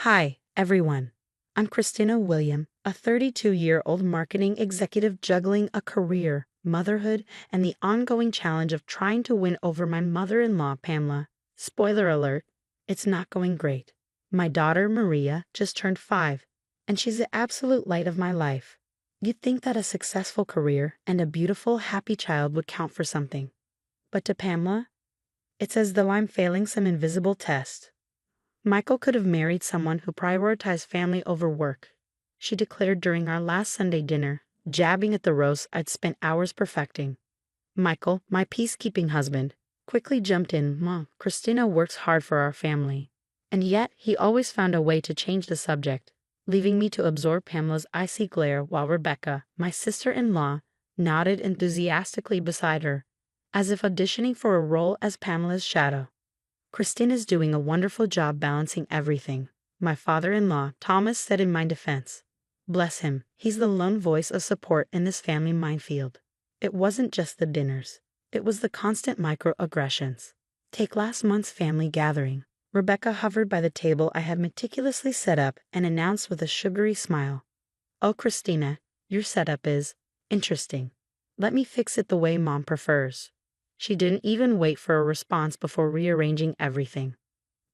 Hi, everyone. I'm Christina William, a 32-year-old marketing executive juggling a career, motherhood, and the ongoing challenge of trying to win over my mother-in-law, Pamela. Spoiler alert, it's not going great. My daughter, Maria, just turned 5, and she's the absolute light of my life. You'd think that a successful career and a beautiful, happy child would count for something. But to Pamela, it's as though I'm failing some invisible test. Michael could have married someone who prioritized family over work, she declared during our last Sunday dinner, jabbing at the roast I'd spent hours perfecting. Michael, my peacekeeping husband, quickly jumped in. Mom, Christina works hard for our family. And yet, he always found a way to change the subject, leaving me to absorb Pamela's icy glare while Rebecca, my sister-in-law, nodded enthusiastically beside her, as if auditioning for a role as Pamela's shadow. Christina's doing a wonderful job balancing everything, my father-in-law, Thomas, said in my defense. Bless him, he's the lone voice of support in this family minefield. It wasn't just the dinners. It was the constant microaggressions. Take last month's family gathering. Rebecca hovered by the table I had meticulously set up and announced with a sugary smile. Oh, Christina, your setup is interesting. Let me fix it the way Mom prefers. She didn't even wait for a response before rearranging everything.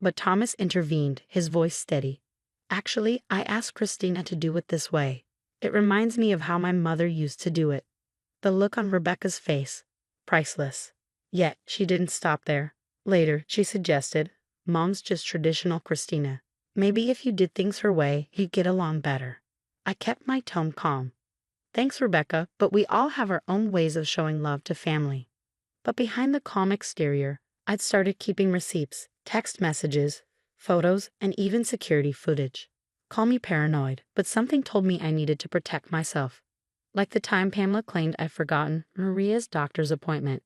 But Thomas intervened, his voice steady. Actually, I asked Christina to do it this way. It reminds me of how my mother used to do it. The look on Rebecca's face, priceless. Yet, she didn't stop there. Later, she suggested, Mom's just traditional Christina. Maybe if you did things her way, you'd get along better. I kept my tone calm. Thanks, Rebecca, but we all have our own ways of showing love to family. But behind the calm exterior, I'd started keeping receipts, text messages, photos, and even security footage. Call me paranoid, but something told me I needed to protect myself. Like the time Pamela claimed I'd forgotten Maria's doctor's appointment.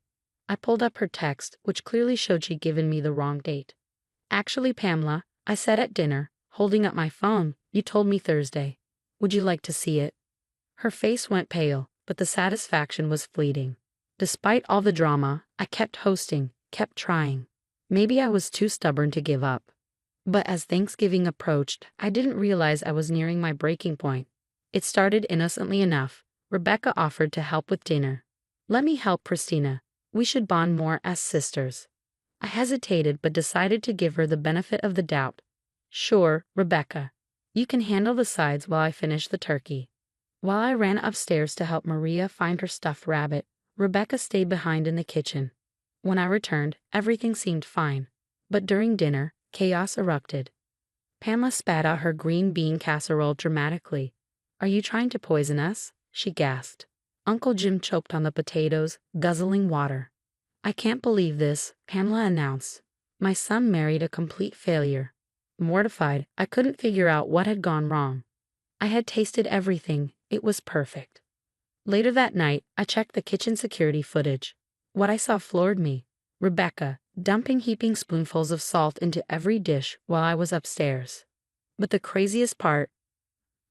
I pulled up her text, which clearly showed she'd given me the wrong date. Actually, Pamela, I said at dinner, holding up my phone, you told me Thursday. Would you like to see it? Her face went pale, but the satisfaction was fleeting. Despite all the drama, I kept hosting, kept trying. Maybe I was too stubborn to give up. But as Thanksgiving approached, I didn't realize I was nearing my breaking point. It started innocently enough. Rebecca offered to help with dinner. Let me help, Christina. We should bond more as sisters. I hesitated but decided to give her the benefit of the doubt. Sure, Rebecca. You can handle the sides while I finish the turkey. While I ran upstairs to help Maria find her stuffed rabbit, Rebecca stayed behind in the kitchen. When I returned, everything seemed fine. But during dinner, chaos erupted. Pamela spat out her green bean casserole dramatically. Are you trying to poison us? She gasped. Uncle Jim choked on the potatoes, guzzling water. I can't believe this, Pamela announced. My son married a complete failure. Mortified, I couldn't figure out what had gone wrong. I had tasted everything. It was perfect. Later that night, I checked the kitchen security footage. What I saw floored me. Rebecca, dumping heaping spoonfuls of salt into every dish while I was upstairs. But the craziest part,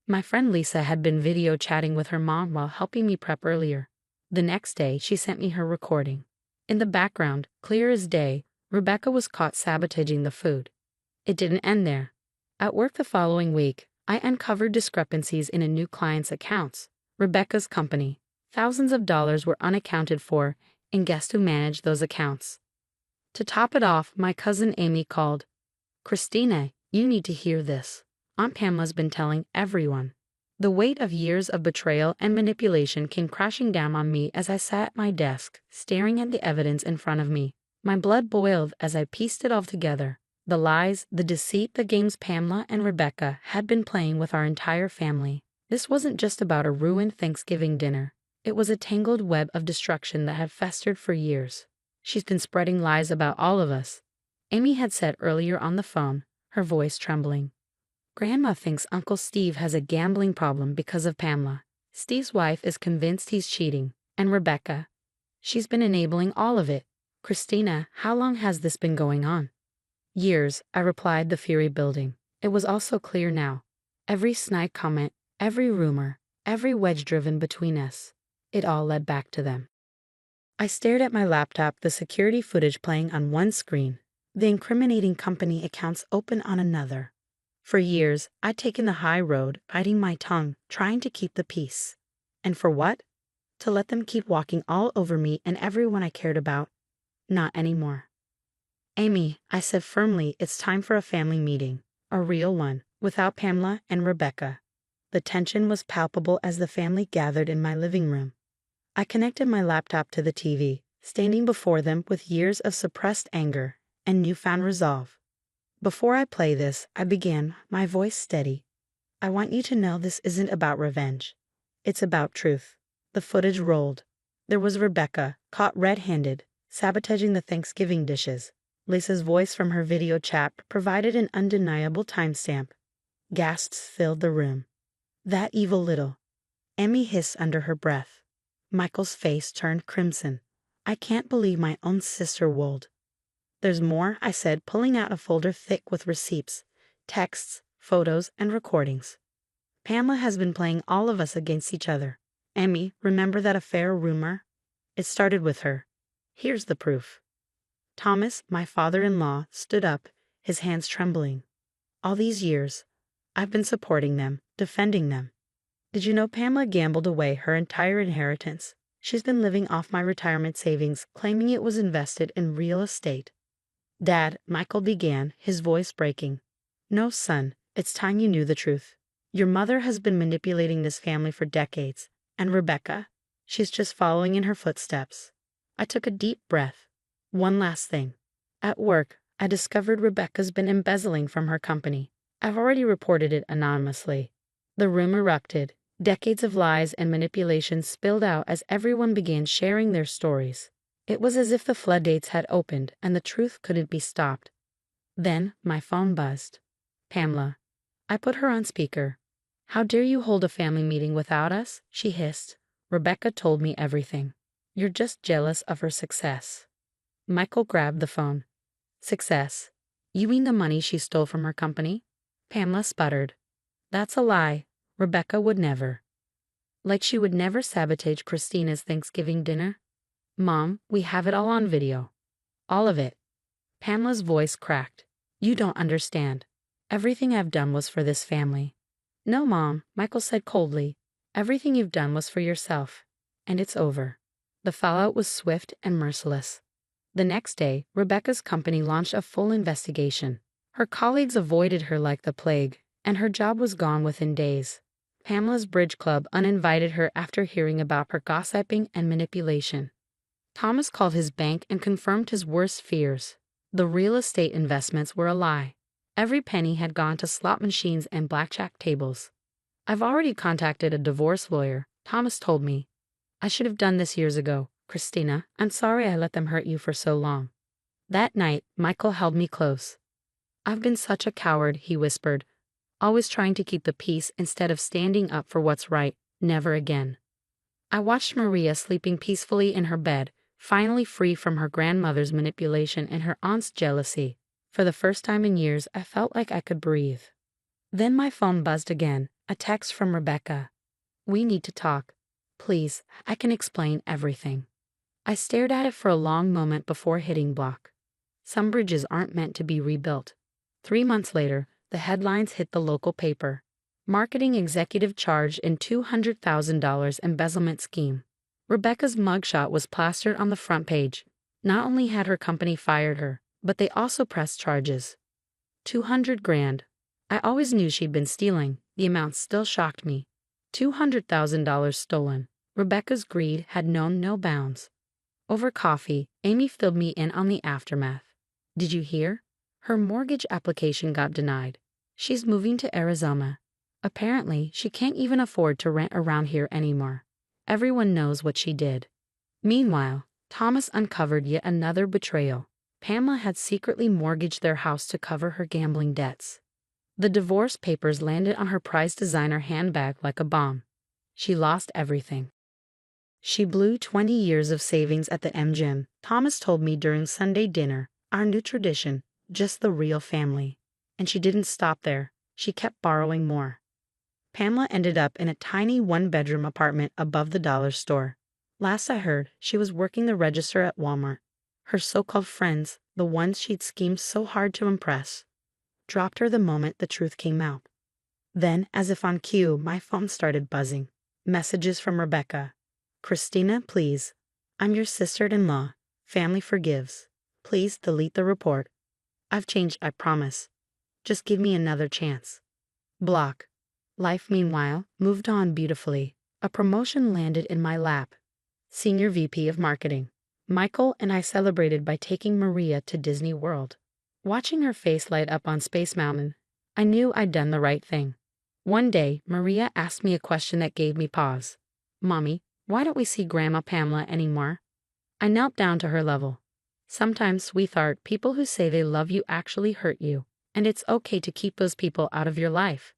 my friend Lisa had been video chatting with her mom while helping me prep earlier. The next day, she sent me her recording. In the background, clear as day, Rebecca was caught sabotaging the food. It didn't end there. At work the following week, I uncovered discrepancies in a new client's accounts. Rebecca's company. Thousands of dollars were unaccounted for, and guess who managed those accounts? To top it off, my cousin Amy called. Christina, you need to hear this. Aunt Pamela's been telling everyone. The weight of years of betrayal and manipulation came crashing down on me as I sat at my desk, staring at the evidence in front of me. My blood boiled as I pieced it all together. The lies, the deceit, the games Pamela and Rebecca had been playing with our entire family. This wasn't just about a ruined Thanksgiving dinner. It was a tangled web of destruction that had festered for years. She's been spreading lies about all of us. Amy had said earlier on the phone, her voice trembling. Grandma thinks Uncle Steve has a gambling problem because of Pamela. Steve's wife is convinced he's cheating. And Rebecca. She's been enabling all of it. Christina, how long has this been going on? Years, I replied, the fury building. It was also clear now. Every snide comment, every rumor, every wedge driven between us, it all led back to them. I stared at my laptop, the security footage playing on one screen, the incriminating company accounts open on another. For years, I'd taken the high road, biting my tongue, trying to keep the peace. And for what? To let them keep walking all over me and everyone I cared about. Not anymore. Amy, I said firmly, it's time for a family meeting. A real one, without Pamela and Rebecca. The tension was palpable as the family gathered in my living room. I connected my laptop to the TV, standing before them with years of suppressed anger and newfound resolve. Before I play this, I began, my voice steady. I want you to know this isn't about revenge. It's about truth. The footage rolled. There was Rebecca, caught red-handed, sabotaging the Thanksgiving dishes. Lisa's voice from her video chat provided an undeniable timestamp. Gasps filled the room. That evil little. Emmy hissed under her breath. Michael's face turned crimson. I can't believe my own sister wailed. There's more, I said, pulling out a folder thick with receipts, texts, photos, and recordings. Pamela has been playing all of us against each other. Emmy, remember that affair rumor? It started with her. Here's the proof. Thomas, my father-in-law, stood up, his hands trembling. All these years, I've been supporting them, defending them. Did you know Pamela gambled away her entire inheritance? She's been living off my retirement savings, claiming it was invested in real estate. Dad, Michael began, his voice breaking. No, son, it's time you knew the truth. Your mother has been manipulating this family for decades. And Rebecca, she's just following in her footsteps. I took a deep breath. One last thing. At work, I discovered Rebecca's been embezzling from her company. I've already reported it anonymously. The room erupted. Decades of lies and manipulation spilled out as everyone began sharing their stories. It was as if the floodgates had opened and the truth couldn't be stopped. Then my phone buzzed. Pamela. I put her on speaker. How dare you hold a family meeting without us? She hissed. Rebecca told me everything. You're just jealous of her success. Michael grabbed the phone. Success? You mean the money she stole from her company? Pamela sputtered. That's a lie. Rebecca would never. Like she would never sabotage Christina's Thanksgiving dinner? Mom, we have it all on video. All of it. Pamela's voice cracked. You don't understand. Everything I've done was for this family. No, Mom, Michael said coldly. Everything you've done was for yourself. And it's over. The fallout was swift and merciless. The next day, Rebecca's company launched a full investigation. Her colleagues avoided her like the plague, and her job was gone within days. Pamela's bridge club uninvited her after hearing about her gossiping and manipulation. Thomas called his bank and confirmed his worst fears. The real estate investments were a lie. Every penny had gone to slot machines and blackjack tables. I've already contacted a divorce lawyer, Thomas told me. I should have done this years ago. Christina, I'm sorry I let them hurt you for so long. That night, Michael held me close. I've been such a coward, he whispered, always trying to keep the peace instead of standing up for what's right. Never again. I watched Maria sleeping peacefully in her bed, finally free from her grandmother's manipulation and her aunt's jealousy. For the first time in years, I felt like I could breathe. Then my phone buzzed again, a text from Rebecca. We need to talk. Please, I can explain everything. I stared at it for a long moment before hitting block. Some bridges aren't meant to be rebuilt. 3 months later, the headlines hit the local paper. Marketing executive charged in $200,000 embezzlement scheme. Rebecca's mugshot was plastered on the front page. Not only had her company fired her, but they also pressed charges. 200 grand. I always knew she'd been stealing. The amount still shocked me. $200,000 stolen. Rebecca's greed had known no bounds. Over coffee, Amy filled me in on the aftermath. Did you hear? Her mortgage application got denied. She's moving to Arizona. Apparently, she can't even afford to rent around here anymore. Everyone knows what she did. Meanwhile, Thomas uncovered yet another betrayal. Pamela had secretly mortgaged their house to cover her gambling debts. The divorce papers landed on her prized designer handbag like a bomb. She lost everything. She blew 20 years of savings at the MGM, Thomas told me during Sunday dinner, our new tradition, just the real family. And she didn't stop there. She kept borrowing more. Pamela ended up in a tiny one-bedroom apartment above the dollar store. Last I heard, she was working the register at Walmart. Her so-called friends, the ones she'd schemed so hard to impress, dropped her the moment the truth came out. Then, as if on cue, my phone started buzzing. Messages from Rebecca. Christina, please. I'm your sister-in-law. Family forgives. Please delete the report. I've changed, I promise. Just give me another chance. Block. Life, meanwhile, moved on beautifully. A promotion landed in my lap. Senior VP of Marketing. Michael and I celebrated by taking Maria to Disney World. Watching her face light up on Space Mountain, I knew I'd done the right thing. One day, Maria asked me a question that gave me pause. Mommy, why don't we see Grandma Pamela anymore? I knelt down to her level. Sometimes, sweetheart, people who say they love you actually hurt you, and it's okay to keep those people out of your life.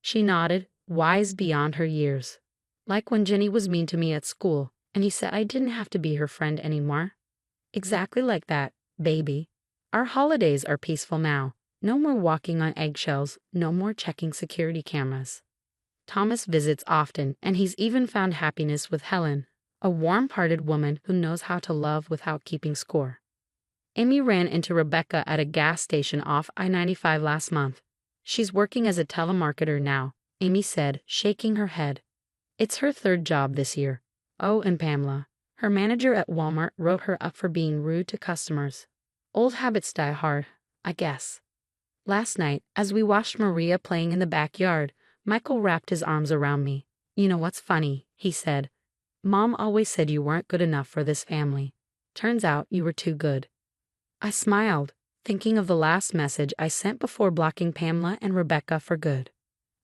She nodded, wise beyond her years. Like when Jenny was mean to me at school, and you said I didn't have to be her friend anymore. Exactly like that, baby. Our holidays are peaceful now. No more walking on eggshells, no more checking security cameras. Thomas visits often, and he's even found happiness with Helen, a warm-hearted woman who knows how to love without keeping score. Amy ran into Rebecca at a gas station off I-95 last month. She's working as a telemarketer now, Amy said, shaking her head. It's her third job this year. Oh, and Pamela. Her manager at Walmart wrote her up for being rude to customers. Old habits die hard, I guess. Last night, as we watched Maria playing in the backyard, Michael wrapped his arms around me. You know what's funny, he said. Mom always said you weren't good enough for this family. Turns out you were too good. I smiled, thinking of the last message I sent before blocking Pamela and Rebecca for good.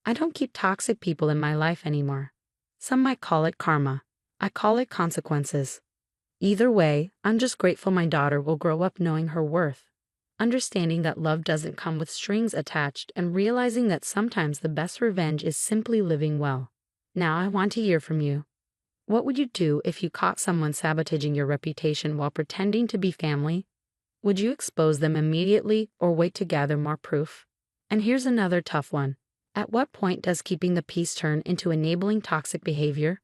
I don't keep toxic people in my life anymore. Some might call it karma. I call it consequences. Either way, I'm just grateful my daughter will grow up knowing her worth, understanding that love doesn't come with strings attached, and realizing that sometimes the best revenge is simply living well. Now I want to hear from you. What would you do if you caught someone sabotaging your reputation while pretending to be family? Would you expose them immediately or wait to gather more proof? And here's another tough one. At what point does keeping the peace turn into enabling toxic behavior?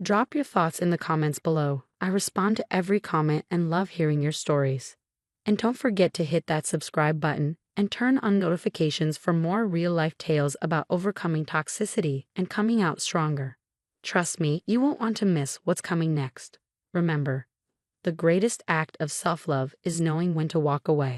Drop your thoughts in the comments below. I respond to every comment and love hearing your stories. And don't forget to hit that subscribe button and turn on notifications for more real-life tales about overcoming toxicity and coming out stronger. Trust me, you won't want to miss what's coming next. Remember, the greatest act of self-love is knowing when to walk away.